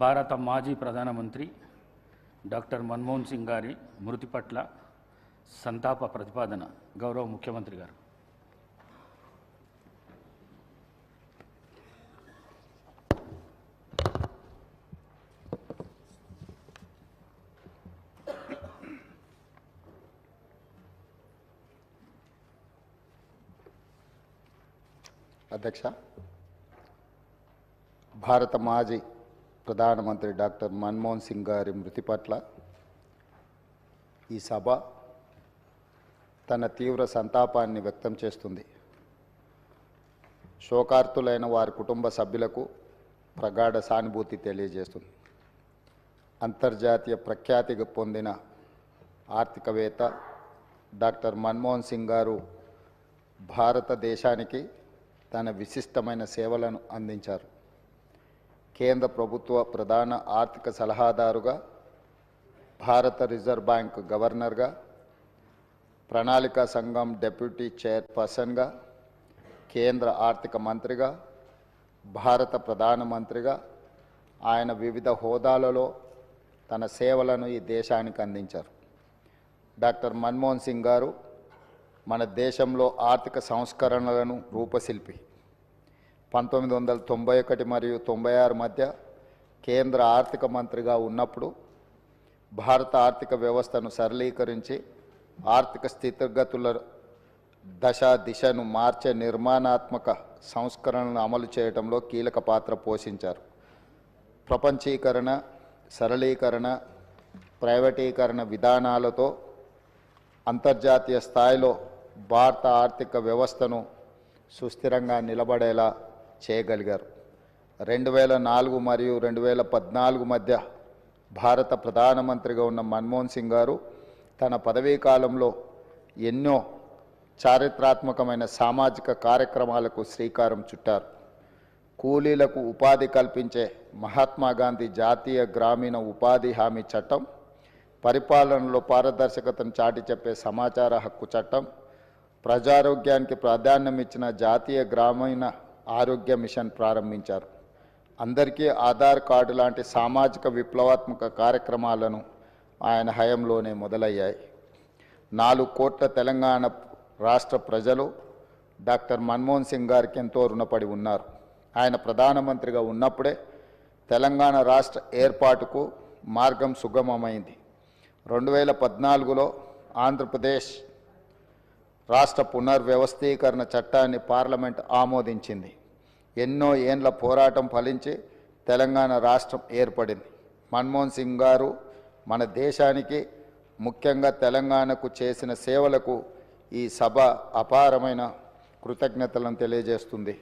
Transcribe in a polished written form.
భారత మాజీ ప్రధానమంత్రి డాక్టర్ మన్మోహన్ సింగ్ గారి మృతి పట్ల సంతాప ప్రతిపాదన గౌరవ ముఖ్యమంత్రి గారు. అధ్యక్ష, భారత మాజీ ప్రధానమంత్రి డాక్టర్ మన్మోహన్ సింగ్ గారి మృతి పట్ల ఈ సభ తన తీవ్ర సంతాపాన్ని వ్యక్తం చేస్తుంది. శోకార్తులైన వారి కుటుంబ సభ్యులకు ప్రగాఢ సానుభూతి తెలియజేస్తుంది. అంతర్జాతీయ ప్రఖ్యాతి పొందిన ఆర్థికవేత్త డాక్టర్ మన్మోహన్ సింగ్ గారు భారతదేశానికి తన విశిష్టమైన సేవలను అందించారు. కేంద్ర ప్రభుత్వ ప్రధాన ఆర్థిక సలహాదారుగా, భారత రిజర్వ్ బ్యాంక్ గవర్నర్గా, ప్రణాళికా సంఘం డెప్యూటీ చైర్పర్సన్గా, కేంద్ర ఆర్థిక మంత్రిగా, భారత ప్రధానమంత్రిగా ఆయన వివిధ హోదాలలో తన సేవలను ఈ దేశానికి అందించారు. డాక్టర్ మన్మోహన్ సింగ్ గారు మన దేశంలో ఆర్థిక సంస్కరణలను రూపశిల్పి. 1991 మరియు 96 మధ్య కేంద్ర ఆర్థిక మంత్రిగా ఉన్నప్పుడు భారత ఆర్థిక వ్యవస్థను సరళీకరించి ఆర్థిక స్థితిగతుల దిశను మార్చే నిర్మాణాత్మక సంస్కరణలను అమలు చేయడంలో కీలక పాత్ర పోషించారు. ప్రపంచీకరణ, సరళీకరణ, ప్రైవేటీకరణ విధానాలతో అంతర్జాతీయ స్థాయిలో భారత ఆర్థిక వ్యవస్థను సుస్థిరంగా నిలబడేలా చేయగలిగారు. 2004 మరియు 2014 మధ్య భారత ప్రధానమంత్రిగా ఉన్న మన్మోహన్ సింగ్ గారు తన పదవీ కాలంలో ఎన్నో చారిత్రాత్మకమైన సామాజిక కార్యక్రమాలకు శ్రీకారం చుట్టారు. కూలీలకు ఉపాధి కల్పించే మహాత్మా గాంధీ జాతీయ గ్రామీణ ఉపాధి హామీ చట్టం, పరిపాలనలో పారదర్శకతను చాటి చెప్పే సమాచార హక్కు చట్టం, ప్రజారోగ్యానికి ప్రాధాన్యం ఇచ్చిన జాతీయ గ్రామీణ ఆరోగ్య మిషన్ ప్రారంభించారు. అందరికీ ఆధార్ కార్డు లాంటి సామాజిక విప్లవాత్మక కార్యక్రమాలను ఆయన హయాంలోనే మొదలయ్యాయి. 4 కోట్ల తెలంగాణ రాష్ట్ర ప్రజలు డాక్టర్ మన్మోహన్ సింగ్ గారికి ఎంతో రుణపడి ఉన్నారు. ఆయన ప్రధానమంత్రిగా ఉన్నప్పుడే తెలంగాణ రాష్ట్ర ఏర్పాటుకు మార్గం సుగమమైంది. 2014లో ఆంధ్రప్రదేశ్ రాష్ట్ర పునర్వ్యవస్థీకరణ చట్టాన్ని పార్లమెంట్ ఆమోదించింది. ఎన్నో ఏండ్ల పోరాటం ఫలించి తెలంగాణ రాష్ట్రం ఏర్పడింది. మన్మోహన్ సింగ్ గారు మన దేశానికి, ముఖ్యంగా తెలంగాణకు చేసిన సేవలకు ఈ సభ అపారమైన కృతజ్ఞతలను తెలియజేస్తుంది.